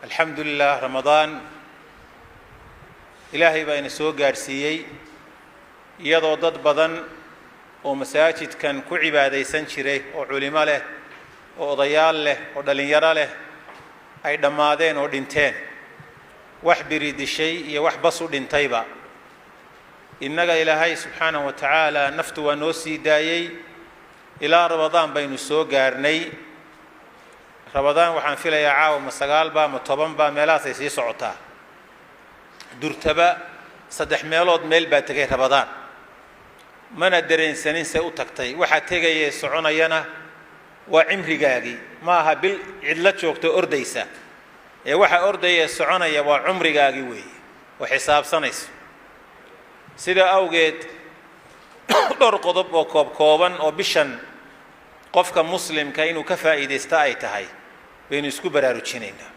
الحمد لله رمضان إلهي بين سوق قارسيي يضو ضد بدن ومساجد كان كعبادة سنشره وعلماء له وضيال له ودلينيرا له أي دمادين ودنتين وحبريد الشيء يوحبصوا دنتيبا إنك إلهي سبحانه وتعالى نفت ونوسي دايي إلى رمضان بين سوق قارني رمضان وحن في ليا عاو مسقال با مطبن با ميلاسي سي سعوتا درتبا صدح ميلود ميل با تغي رمضان من درين سنين سي او تغتي waxa tagay soconayana waa cimrigaagi maaha bil cidla joogto ordaysa ee waxa ordaya soconaya waa cumrigaagi weey oo xisaabsanayso sida awgeed dhor qodob oo kooban oo bishan qofka muslimka inuu ka faa'iideysto ay tahay baynu isku baraarujinayna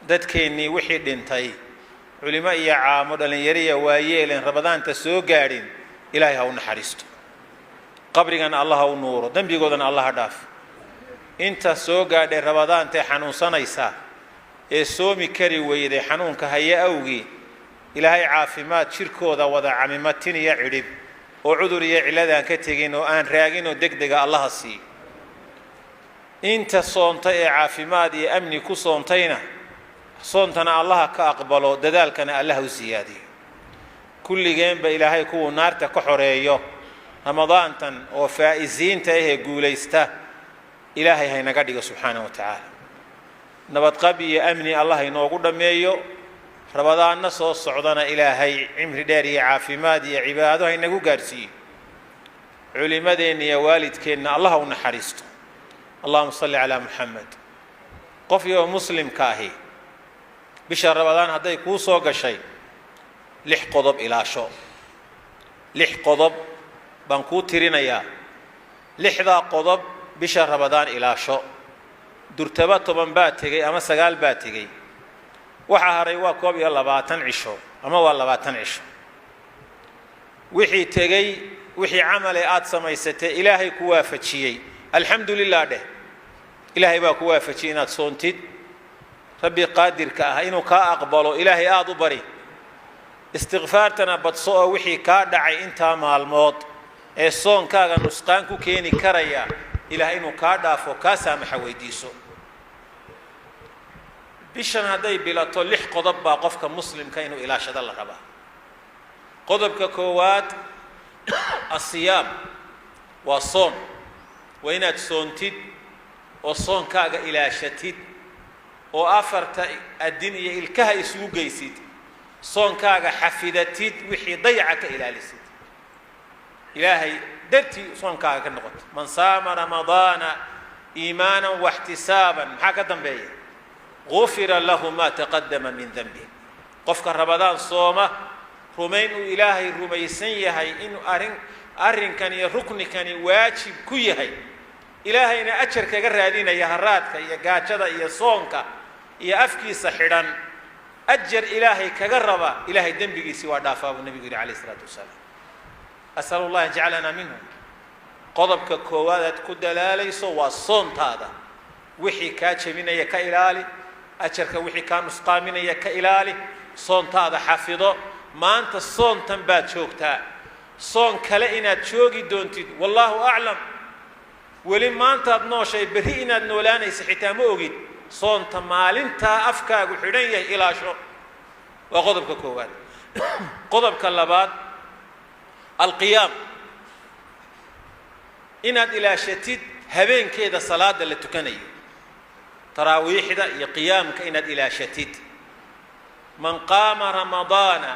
dadkeenii wixii dhintay culimo iyo caamo dhalinyaro waayeeleen rabadaanta soo gaadhin ilaahay ha u naxariisto qabrigana allah ha u nuuro dambigoodana allah ha dhaaf inta soo gaadhay rabadaanta xanuunsanaysa ee soomi kari weyday xanuunka haya awgi ilaahay caafimaad jirkooda wada camimatin iyo cidhib oo cudur iyo ciladaan ka tegin oo aan raagin oo degdega allah sii inta soonta ee caafimaad iyo amni ku soontayna soontana allah ka aqbalo dadaalkana allah u siyaadiyo kulligeen ba ilaahay kuwa naarta ka xoreeyo ramadaantan oo faa'iisiinta ee guuleysta ilaahay hay naga dhigo subhanahu wa ta'ala nabad qabi iyo amni allah inoogu dhameeyo رمضان نصو صعدنا إلهي عمر داري عافيماد يا عباده هاي نقول قارسي علماء يا والد كنا الله ونحرسته اللهم صل على محمد قفي ومسلم كاهي بشهر رمضان هذا يكون صوغ شيء لح قضب إلى شو لح قضب بنكو ترينا يا لحظة قضب بشهر رمضان إلى شو درتبات بنبات تجي أما سجال بات تجي waxa haray waa koob iyo 20 cisho ama waa 20 cisho wixii tagay wixii amal aad samaysatay ilaahay ku waafajiyay alxamdulillah de ilaahay baa ku waafajiyay inaad soontid rabbi qaadirka ah inuu ka aqbalo ilaahay aad u bari istighfaartana badso wixii ka dhacay inta maalmood ee soonkaaga nusqaan ku keeni karaya ilaahay inuu ka dhaafo ka saamaxa weydiiso bishan haday bilato lix qodob baa qofka muslimka inuu ilaashada la rabaa qodobka koowaad asiyam waa soon waa inaad soontid oo soonkaaga ilaashatid oo afarta adin iyo ilkaha isugu geysid soonkaaga xafidatid wixii dayaca ka ilaalisid ilaahay dartii soonkaaga ka noqoto man saama ramadaana iimaanan wa ihtisaaban maxaa ka dambeeya غفر له ما تقدم من ذنبه قفك رمضان صومه رمين إلهي رميسن يهي إنه أرن كان يركن كان واجب كيهي إلهي إن أجر كجرادين يهراتك يا جاجدا يا صونك يا أفكي سحران أجر إلهي كجربا إلهي دنبي سوى دافع والنبي عليه الصلاة والسلام أسأل الله يجعلنا منهم قضبك كوادت كدلالي سوى الصون هذا وحي كاتشمين يا كإلالي أجرك وحي كان مسقامين يا كإلالي صون هذا حافظه ما أنت الصون تنبات شوكتا صون كلئنا تشوقي دونتي والله أعلم ولما أنت أبنو شيء بريئنا النولاني سحيتا موجد صون تمالين تا أفكا وحرية إلى شو وغضبك كواد غضبك اللباد القيام إناد إلى شتيد هبين كذا صلاة اللي تكني تراويح ده يقيام كإناد إلى شتيد من قام رمضان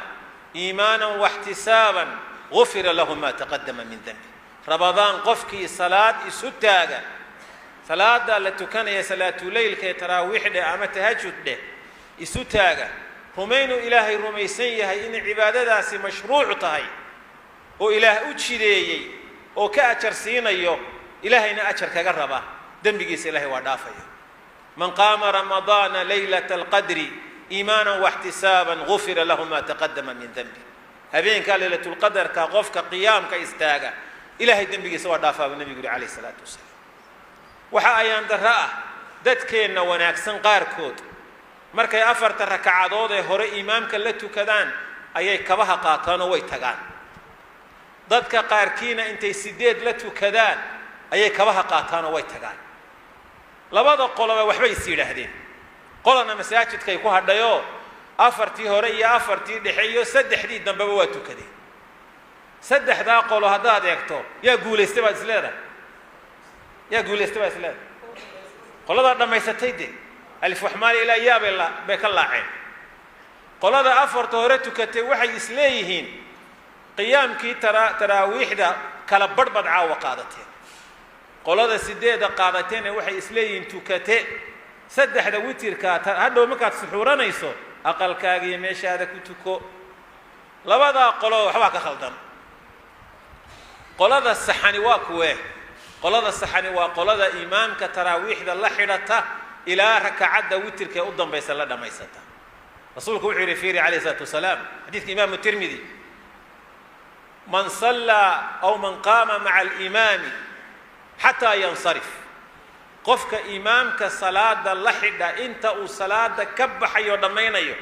إيمانا واحتسابا غفر له ما تقدم من ذنبه رمضان قفكي صلاة ستاجا صلاة اللي تكني صلاة الليل كي تراويح ده أما تهجد ده ستاجا رمين إلهي رميسيه إن عبادة داسي مشروع طهي وإله أتشريه وكأجر سينيو إلهينا أجر كجربه دنبجيس إلهي ودافعه من قام رمضان ليلة القدر إيمانا واحتسابا غفر له ما تقدم من ذنبه هبين قال ليلة القدر كغفك قيام كاستاجا إلهي دنبجيس ودافعه النبي عليه الصلاة والسلام وحا أيام دراه دتكينا وناكسن قاركود markay afarta rakacadood ee hore imaamka la tukadaan ayay kabaha qaataan oo way tagaan dadka qaarkiina intay 8 la tukadaan ayay kabaha qaataan oo way tagaan labada qoloba waxba is yiraahdeen qolana masaajidkay ku hadhayo afartii hore iyo afartii dhexe iyo saddexdii dambaba waa tukadeen saddexda qolo hadaad eegto yaa guuleystay baad isleedahay qolada dhamaysatay alif waxmaal ila yaabela bay ka laaceen qolada afarta hore tukatay waxay isleeyihiin qiyaamkii taraawiixda kala badbad caawa qaadateen qolada 8 qaadateen waxay isleeyihiin tukate saddexda witirka hadhow markaad suxuuranayso aqalkaaga iyo meeshaada ku tuko labada qolo waxba ka khaldan qolada saxani waa kuwee qolada saxani waa qolada imaamka taraawiixda la xidhata ilaa rakacada witirka u dambaysa la dhamaysata rasuulku wuxuu yiri fiiri alayhi salatu wasalaam xadiiska imaam tirmidhi man salla aw man qama ma'a al-imam hatta yansarif qofka imaamka salaada la xidha inta uu salaada ka baxayo dhamaynayo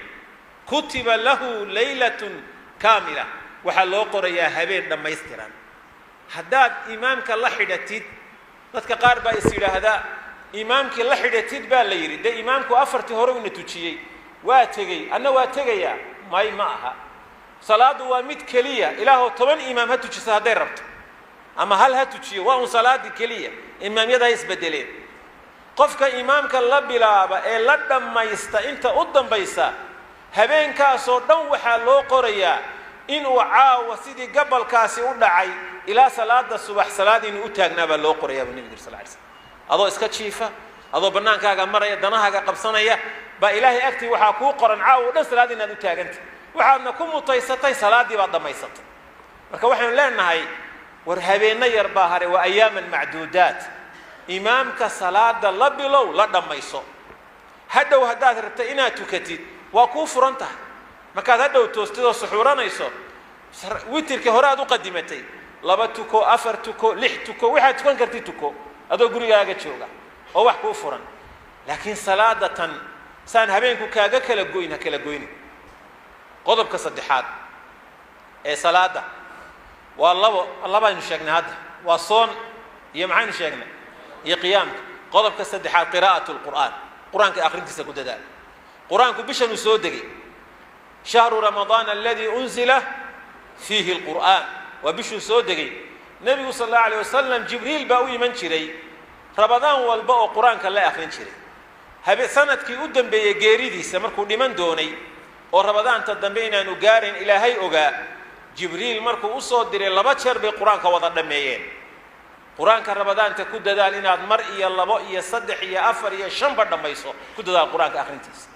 kutiba lahu laylatun kamila waxa loo qorayaa habeen dhamaystiran haddaad imaamka la xidhatid dadka qaar baa is yiraahda imaamkii la xidhatid baa la yiri de imaamku afartii hore uu natujiyay waa tagay anna waa tagaya may ma aha salaadu waa mid kaliya ilaahu 10 imaam ha tujisa haday rabto ama hal ha tujiyo waa un salaadi kaliya imaamyada isbedeleen qofka imaamka la bilaaba ee la dhamaysta inta u dambaysa habeenkaas oo dhan waxa loo qorayaa inuu caawa sidii gabalkaasi u dhacay ila salaada subax salaadina u taagnaaba loo qorayaa nabiga sallallahu alayhi wasallam adoo iska jiifa adoo banaankaaga maraya danahaaga qabsanaya ba ilaahay agtii waxa ku qoran caawa dhan salaadina u taaganta waxaadna ku mutaysatay salaadii baad dhamaysatay marka waxaan leenahay war habeena yar baa hare waa ayaaman macduudaat imaamka salaada la bilow la dhamayso hadhow hadaad rabto inaad tukatid waa ku furantahay markaad hadhow toostido suxuuranayso witirka hore aad u qadimatay 2 tuko 4 tuko 6 tuko waxaad tukan kartid tuko adoo gurigaaga jooga oo wax ku furan laakiin salaada tan saan habeenku kaaga kala goyn qodobka saddexaad ee salaada waa laba aynu sheegnay hadda waa soon iyo maxaynu sheegnay iyo qiyaamka qodobka saddexaad qiraa'atul quraanka akhrintiisa ku dadaal quraanku bishan uu soo degay shahru ramadaan alladhi unzila fihi alquran wa bishu soo degay nabigu sallallahu alayhi wasallam jibriil baa u iman jiray ramadaan walba oo quraanka la akhrin jiray habe sanadkii u dambeeyay geeridiisa markuu dhiman doonay oo ramadaanta dambe inaanu gaarin ilaahay ogaa jibriil markuu u soo diray 2 jeer bay quraanka wada dhameeyeen quraanka ramadaanta ku dadaal inaad mar iyo 2 iyo 3 iyo 4 iyo 5 ba dhamayso ku dadaal quraanka akhrintiisa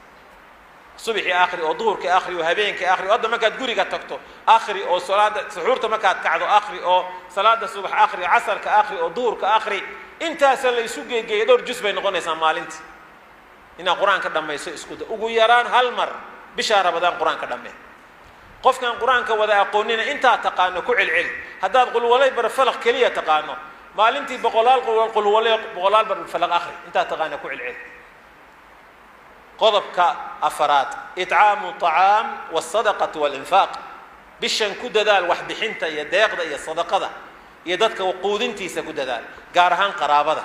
subaxii akhri oo duhurka akhri oo habeenka akhri oo markaad guriga tagto akhri oo salaada suxuurta markaad kacdo akhri oo salaada subax akhri casarka akhri oo duhurka akhri intaas la isu geeyay dhowr juz bay noqonaysaa maalintii ina quraanka dhamayso isku ugu yaraan hal mar bisha ramadaan quraanka dhamee qofkan quraanka wada aqoonina inta taqaano ku cilcil hadaad qul walay bar falaq kaliya taqaano maalintii boqolaal qul walay boqolaal bar falaq akhri inta taqaano ku cilcil qodobka afaraad it'aamu ta'am was-sadaqatu wal-infaq bishan ku dadaal wax bixinta iyo deeqda iyo sadaqada iyo dadka quudintiisa ku dadaal gaar ahaan qaraabada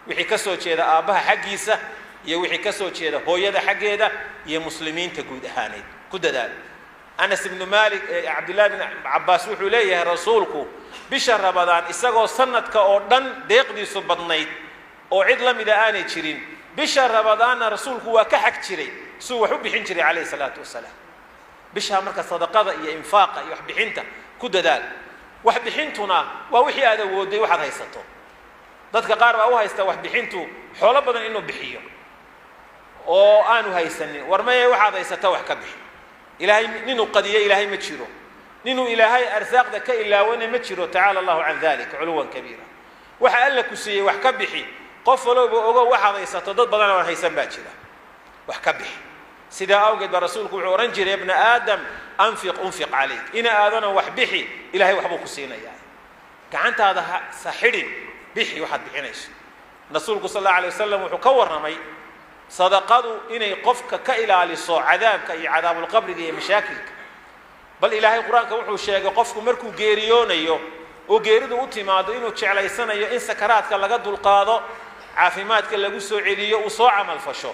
wixii ka soo jeeda aabaha xaqiisa iyo wixii ka soo jeeda hooyada xaqeeda iyo muslimiinta guud ahaaneed ku dadaal Anas ibn Malik Abdullah ibn Abbas wuxuu leeyahay rasuulku bisha Ramadaan isagoo sanadka oo dhan deeqdiisu badnayd oo cid la mid ah aanay jirin bisha Ramadaan rasuulku waa ka xaq jiray soo wax u bixin jiray alayhi salaatu wasalaam bisha marka sadaqada iyo infaaqa iyo wax bixinta ku dadaal wax bixintuna waa wixii aad awooday waxaad haysato dadka qaar baa u haysta wax bixintu xoolo badan inuu bixiyo oo aanu haysanin warmay waxaad haysato wax ka bixi ilaahay ninu qadiya ilaahay ma jiro ninu ilaahay arsaaqda ka ilaawana ma jiro ta'ala Allahu an dhalika uluwan kabira waxa alla ku siiyay wax ka bixi qof walba ogo waxaad haysato dad badan oo haysan baa jira wax ka bixi sida awgeed ba rasuulku wuxuu oran jiray ibn aadam anfiq alayk ina aadana wax bixi ilaahay waxbuu ku siinayaa gacantaada saxidin bixi waxaad bixinayso rasuulku sallallahu alayhi wasallam wuxuu ka warramay صدقادو إني قفك كإلى لصو عذابك أي عذاب القبر دي مشاكلك بل إلهي القرآن كوحو الشيء قفك مركو جيريون أيو وجيريدو أتمادو إنو تشعل سنة أيو إن سكراتك لقد القاضو عافيماتك اللي قصوا عليو وصو عمل فشو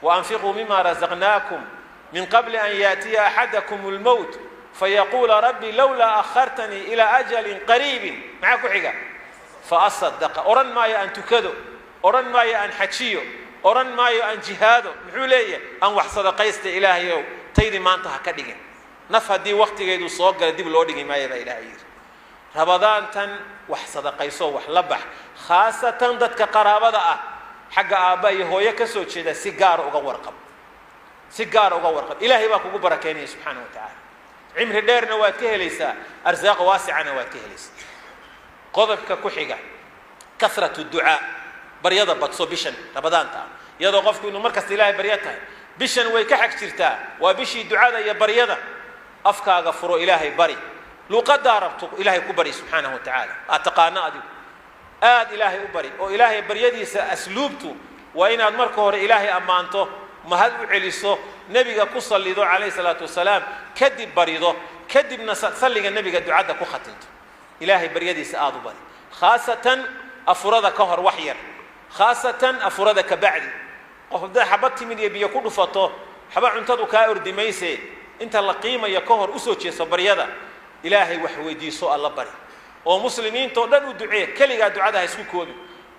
وأنفقوا مما رزقناكم من قبل أن يأتي أحدكم الموت فيقول ربي لولا أخرتني إلى أجل قريب معكو حقا فأصدق أورن ما أن تكدو أورن ما أن حتشيو أورن ما أن جهادو محولية أن وحصد قيست إلهي تيدي ما أنتها كدقين نفها دي وقت يدو صوغ دي بلودقي ما يبا إلهي رمضان تن وحصد قيسو وحلبح خاصة دتك قرابة حق آبائي هو يكسو تشيدا سيجار وغورقب سيجار وغورقب إلهي باكو بركيني سبحانه وتعالى عمر دير نواتيه ليسا أرزاق واسعة نواتيه ليسا قضبك كحيقة كثرة الدعاء بريضة بتصو بشن رمضان تا يدو قفكو إنه مركز إلهي بريضة بشن ويكحك شرتا وبشي دعاء يا بريضة أفكا غفرو إلهي بري لو قد ربطك إلهي كبري سبحانه وتعالى أتقانا دي إلهي أبري وإلهي بريدي سأسلوبته وإن أدمركه إلهي أمانته ما هدو عليسو نبي قصة اللي ذو عليه الصلاة والسلام كذب بريضه كذب نسلق النبي قد عدك وختلته إلهي بريدي سآذ بري خاصة أفراد كهر وحير خاصة أفراد كبعدي قفل حبتي من يبي يكون فطه حبا عنتدو كاير دميسي انت القيمة يكهر أسوتي صبريدا إلهي وحويدي سو الله بري ومسلمين تودن ودعيه كليغا دعاده اسكو كوبي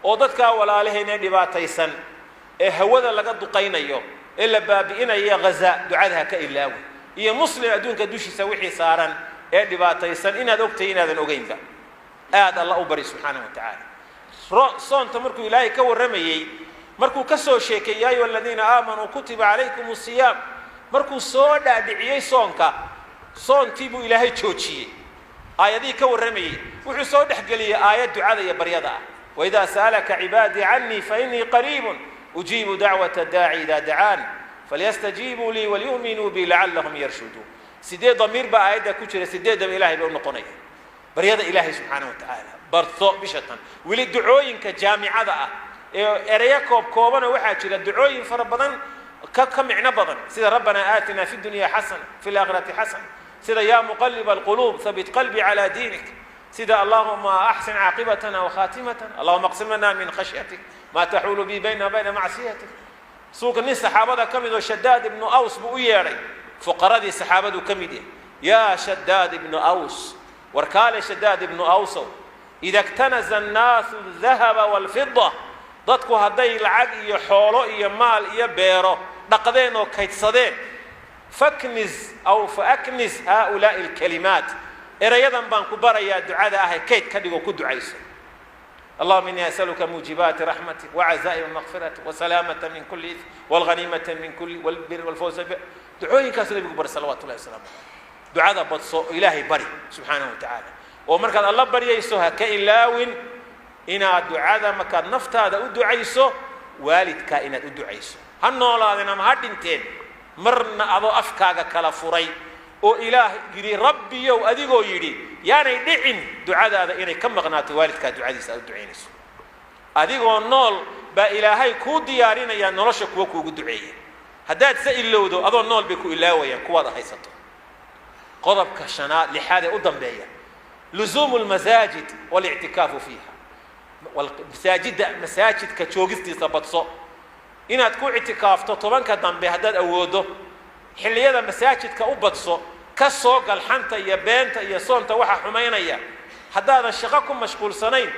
oo dadka walaalaheena dhibaataysan ee hawada laga duqaynayo illa baabiinaya Gaza ducadaha ka ilaawi iyo muslim adduunka dushiisa wixii saaran ee dhibaataysan inaad ogtay inaadan ogeynba aad Allah u bari subhanahu wa ta'ala soonta markuu ilaahay ka waramayay markuu ka soo sheekay yaa ayyuhalladheena aamanu kutiba alaykumus siyam markuu soo dhaadhiciyay soonka soontii buu ilaahay joojiyay آياتي كورمي وحصو دحقلي آيات دعاء يا بريضة وإذا سألك عبادي عني فإني قريب أجيب دعوة الداعي إذا دعان فليستجيبوا لي وليؤمنوا بي لعلهم يرشدون سيدي ضمير بآيات كتير سيدي دم إلهي بأن قنية بريضة إلهي سبحانه وتعالى برثو بشطن ولي دعوين كجامعة ذا إرياكوب كوبنا وحاجة الدعوين فربنا كمعنا بضن سيدي ربنا آتنا في الدنيا حسنة في الآخرة حسنة سيدا يا مقلب القلوب ثبت قلبي على دينك سيدا اللهم أحسن عاقبتنا وخاتمتنا اللهم اقسم لنا من خشيتك ما تحول بي بيننا وبين معصيتك سوق الناس صحابة كمدوا شداد بن أوس بؤياري فقراء دي صحابة كمدوا يا شداد بن أوس وركال شداد بن أوس إذا اكتنز الناس الذهب والفضة ضدكو هدي العق يحولو يمال يبيرو نقدين وكيتصدين فاكنز أو فأكنز هؤلاء الكلمات إريادا بانكو بريا دعاء كيت كدغو كدعيس اللهم إني أسألك موجبات رحمتك وعزائم مغفرتك وسلامة من كل إثم والغنيمة من كل والبر والفوز دعوين كاسل بكبر صلوات الله وسلامه دعاء بصو إلهي بري سبحانه وتعالى ومركز الله بري يسوها كإلاوين إنا دعاء مكان نفت هذا أدعيسو والد كائنات أدعيسو هنولا لنا مهدنتين مرنا أبو أفكاك كلا فري أو إله يري ربي يو أديكو يري يعني دعين دعاء هذا إني كم مغنات والدك دعاء سأل دعينيس أديكو نول بإلهي كو ديارين يا نرشك وكو دعية هداد سئل لودو أظن نول بكو إلاوي كواضح حيثته قضب كشناء لحاجة قدام بيا لزوم المساجد والاعتكاف فيها مساجد كتشوغستي صبتصو inaad ku ictikaafto tobanka dambe hadaad awoodo xilliyada masaajidka u badso ka soo gal xanta iyo beenta iyo soonta waxa xumeynaya hadaadan shaqo ku mashquulsanayn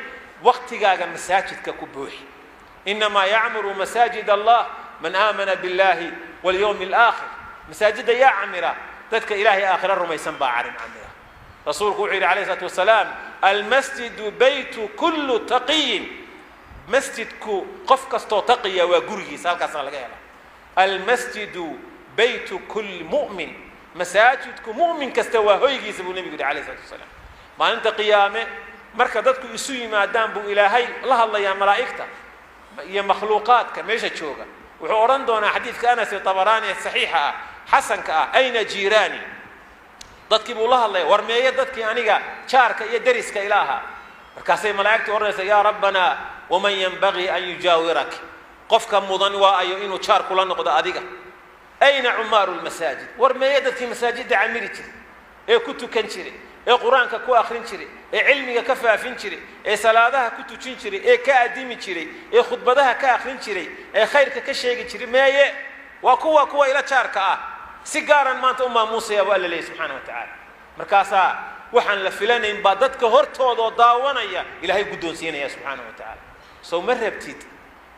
waqtigaaga masaajidka ku buuxi inma ya'muru masajid Allah man aamana billahi wal yawmil aakhir masajid ya'mira dadka ilaahi aakhira rumaysan baa arin amira rasuulku wuxuu alayhi salatu wasalaam al masjid baytu kullu taqiy مسجدكو قف كستو تقيا وغورغي سالكاسا لغا هلا المسجد بيت كل مؤمن مساجدكو مؤمن كستو هويغي سبو النبي عليه الصلاه والسلام ما انت قيامه marka dadku isu yimaadaan buu ilaahay la hadlaya malaa'ikta iyo makhluuqaadka meesha jooga wuxuu oran doonaa xadiiska Anas Tabarani saxiixa xasanka ayna jiirani dadkii buu la hadlay warmeeyay dadkii aniga jaarka iyo dariska ilaaha markaasay malaa'iktu oranaysa ya rabbana ومن ينبغي أن يجاورك قفك مضن وأيو إنه شار كلنا نقد أديقة أين عمار المساجد ورما يدت مساجد عميري تري إيه كنتو كنشري إيه قرآنك كو آخرين شري إيه علمك كفافين شري إيه صلاتها كنتو تشين شري إيه كأديمي شري إيه خطبتها كآخرين شري إيه خيرك كشيء شري ما يه وكوا إلى شارك سيجارا ما أنت موسى يا ولا لي سبحانه وتعالى مركاسا وحن لفلان إن بدتك هرتوا ضاونا يا إلهي قدون سينا يا سبحانه وتعالى سو مرة بتيت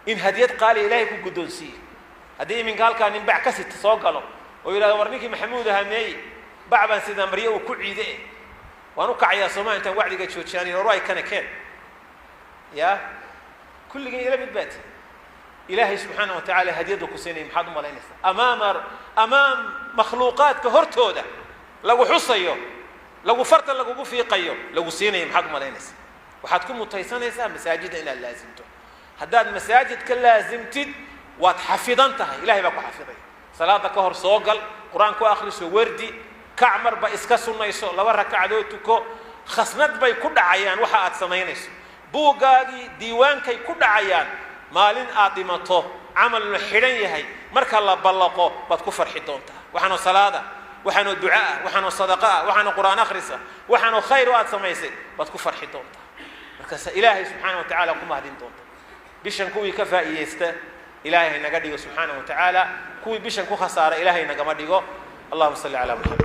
إن هديت قال إلهي قدون سي هدي من قال كان ينبع كسيت صاقله وإلى ورنيك محمود همي بعبا سيدنا مريء وكل عيده ونقع يا سماء أنت وعدك شو تشاني رأي كان يا كل جيل إلى بيت إلهي سبحانه وتعالى هديته كسيني محضم ولا ينسى أمام مخلوقات كهرتوا ده لو حصيو لو فرت لو في قيو لو سيني محضم ولا ينسى وحتكون متيسان يسا مساجد إلى لازمته هداد مساجد كلازمتد وتحفظنتها إلهي بقى حفظي صلاة كهر صوغل قرآن كو آخر سو وردي كعمر بإسكاسو نيسو لو ركعدوتكو خصنت باي كل عيان وحا أتسمينيسو بوغاغي ديوان كي كل عيان مالين آدمتو عمل الحرين يهي مركا الله بلقو بتكفر حدونتها وحنو صلاة وحنو دعاء وحنو صدقاء وحنو قرآن آخرسة وحنو خير أتسميسي بتكفر حدونتها مركا إلهي سبحانه وتعالى كما هدين دونتها بيشن كوي كفا إيسته إلهي نقديو سبحانه وتعالى كوي بيشن كو خسارة إلهي نقمديو اللهم صل على محمد